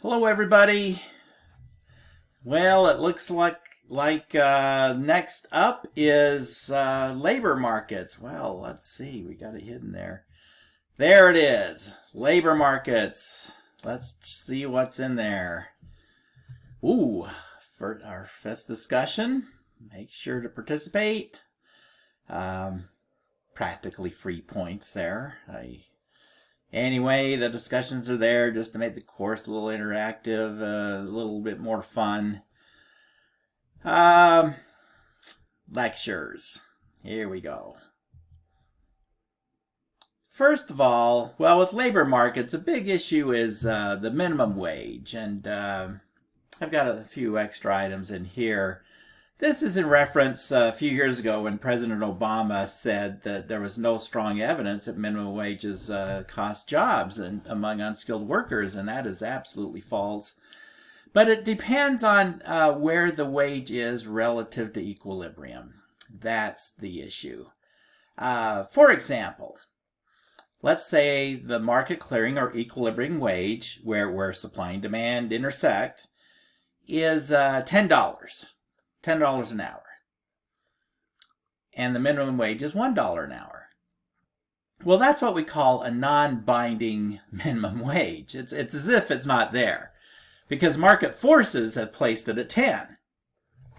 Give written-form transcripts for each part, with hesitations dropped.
Hello, everybody. Well, it looks like next up is labor markets. Well, let's see. We got it hidden there. There it is. Labor markets. Let's see what's in there. Ooh, for our fifth discussion, make sure to participate. Practically free points there. Anyway, the discussions are there just to make the course a little interactive, a little bit more fun. Lectures. Here we go. First of all, well, with labor markets, a big issue is the minimum wage. And I've got a few extra items in here. This is in reference a few years ago when President Obama said that there was no strong evidence that minimum wages cost jobs among unskilled workers, and that is absolutely false. But it depends on where the wage is relative to equilibrium. That's the issue. For example, let's say the market clearing or equilibrium wage, where supply and demand intersect, is $10. $10 an hour. And the minimum wage is $1 an hour. Well, that's what we call a non-binding minimum wage. It's as if it's not there, because market forces have placed it at 10.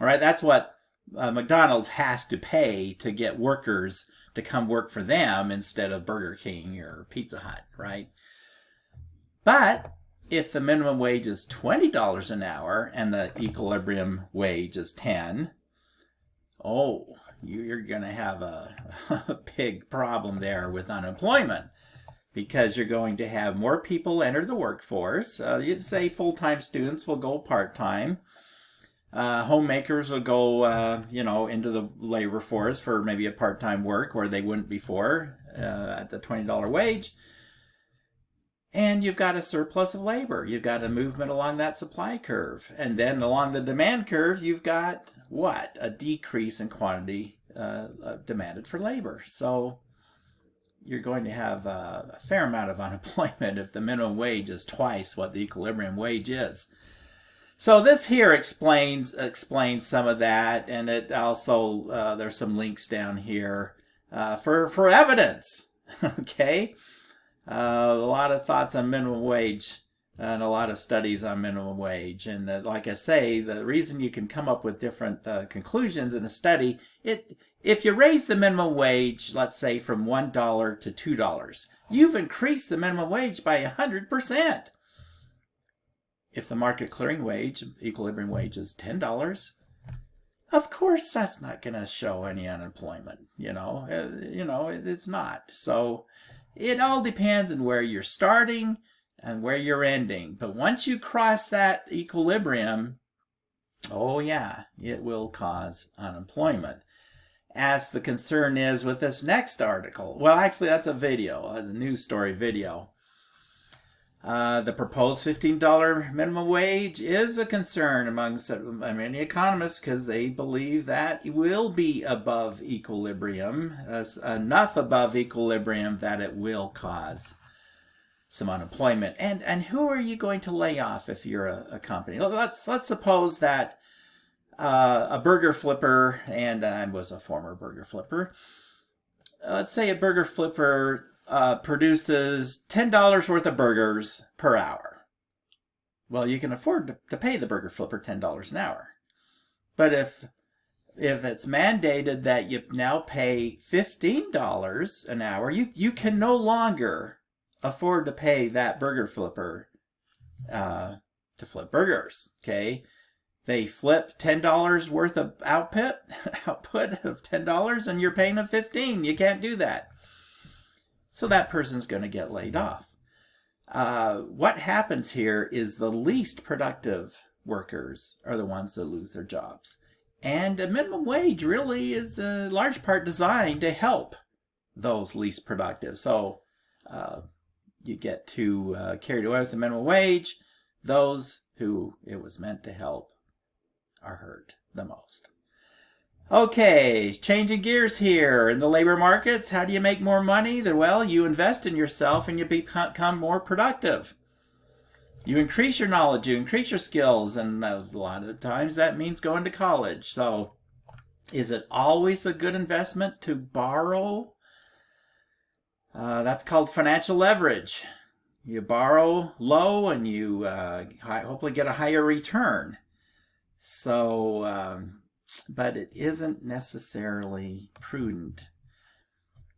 All right, that's what McDonald's has to pay to get workers to come work for them instead of Burger King or Pizza Hut, right? But if the minimum wage is $20 an hour and the equilibrium wage is 10, you're going to have a big problem there with unemployment, because you're going to have more people enter the workforce. You'd say full-time students will go part-time. Homemakers will go, into the labor force for maybe a part-time work where they wouldn't before at the $20 wage. And you've got a surplus of labor. You've got a movement along that supply curve. And then along the demand curve, you've got what? A decrease in quantity demanded for labor. So you're going to have a fair amount of unemployment if the minimum wage is twice what the equilibrium wage is. So this here explains some of that, and it also there's some links down here for evidence. Okay. A lot of thoughts on minimum wage and a lot of studies on minimum wage. And like I say, the reason you can come up with different conclusions in a study, if you raise the minimum wage, let's say from $1 to $2, you've increased the minimum wage by 100%. If the market clearing wage, equilibrium wage, is $10, of course that's not going to show any unemployment. It's not. So it all depends on where you're starting and where you're ending. But once you cross that equilibrium, oh yeah, it will cause unemployment. As the concern is with this next article. Well, actually, that's a video, a news story video. The proposed $15 minimum wage is a concern among many economists, because they believe that it will be above equilibrium, enough above equilibrium that it will cause some unemployment. And who are you going to lay off if you're a company? Let's suppose that a burger flipper, and I was a former burger flipper. Let's say a burger flipper produces $10 worth of burgers per hour. Well, you can afford to pay the burger flipper $10 an hour. But if it's mandated that you now pay $15 an hour, you can no longer afford to pay that burger flipper to flip burgers. Okay, they flip $10 worth of output of $10, and you're paying them $15. You can't do that. So that person's going to get laid off. What happens here is the least productive workers are the ones that lose their jobs. And a minimum wage really is a large part designed to help those least productive. So you get too carried away with the minimum wage. Those who it was meant to help are hurt the most. Okay, changing gears here. In the labor markets, how do you make more money? Well, you invest in yourself and you become more productive. You increase your knowledge, you increase your skills, and a lot of times that means going to college. So is it always a good investment to borrow? That's called financial leverage. You borrow low and you hopefully get a higher return. So, but it isn't necessarily prudent.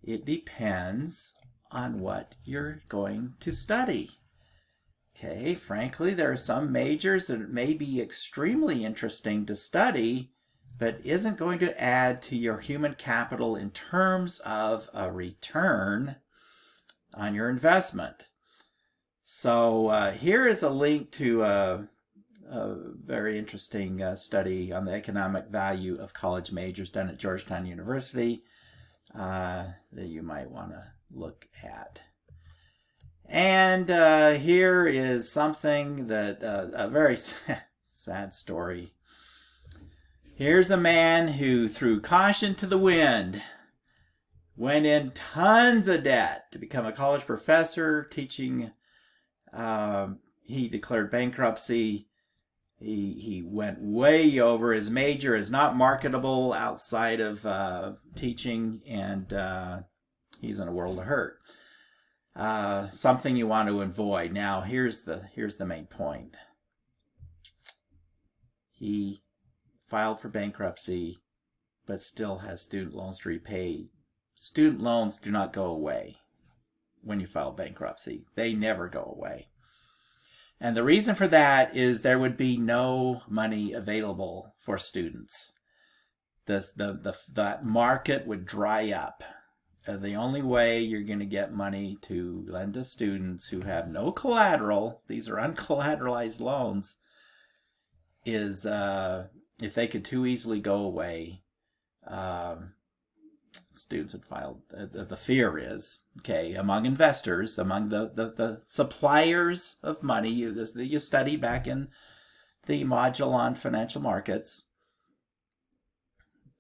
It depends on what you're going to study. Okay, frankly, there are some majors that may be extremely interesting to study, but isn't going to add to your human capital in terms of a return on your investment. So here is a link to a very interesting study on the economic value of college majors done at Georgetown University that you might want to look at. And here is something that a very sad story. Here's a man who threw caution to the wind, went in tons of debt to become a college professor teaching. He declared bankruptcy. He went way over. His major is not marketable outside of teaching, and he's in a world of hurt. Something you want to avoid. Now, here's the main point. He filed for bankruptcy, but still has student loans to repay. Student loans do not go away when you file bankruptcy. They never go away. And the reason for that is there would be no money available for students. That market would dry up. The only way you're going to get money to lend to students who have no collateral, these are uncollateralized loans, is if they could too easily go away, students would file. The fear is, okay, among investors, among the suppliers of money, you study back in the module on financial markets,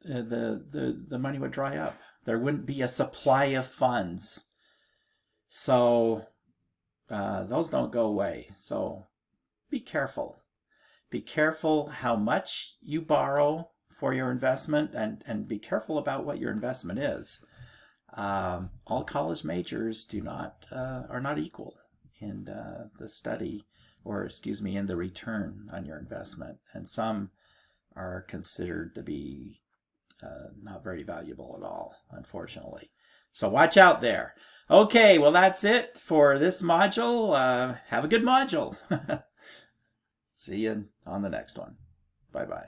the money would dry up. There wouldn't be a supply of funds. So those don't go away. So be careful. Be careful how much you borrow for your investment, and be careful about what your investment is. All college majors are not equal in the study, or in the return on your investment. And some are considered to be not very valuable at all, unfortunately. So watch out there. Okay, well, that's it for this module. Have a good module. See you on the next one. Bye-bye.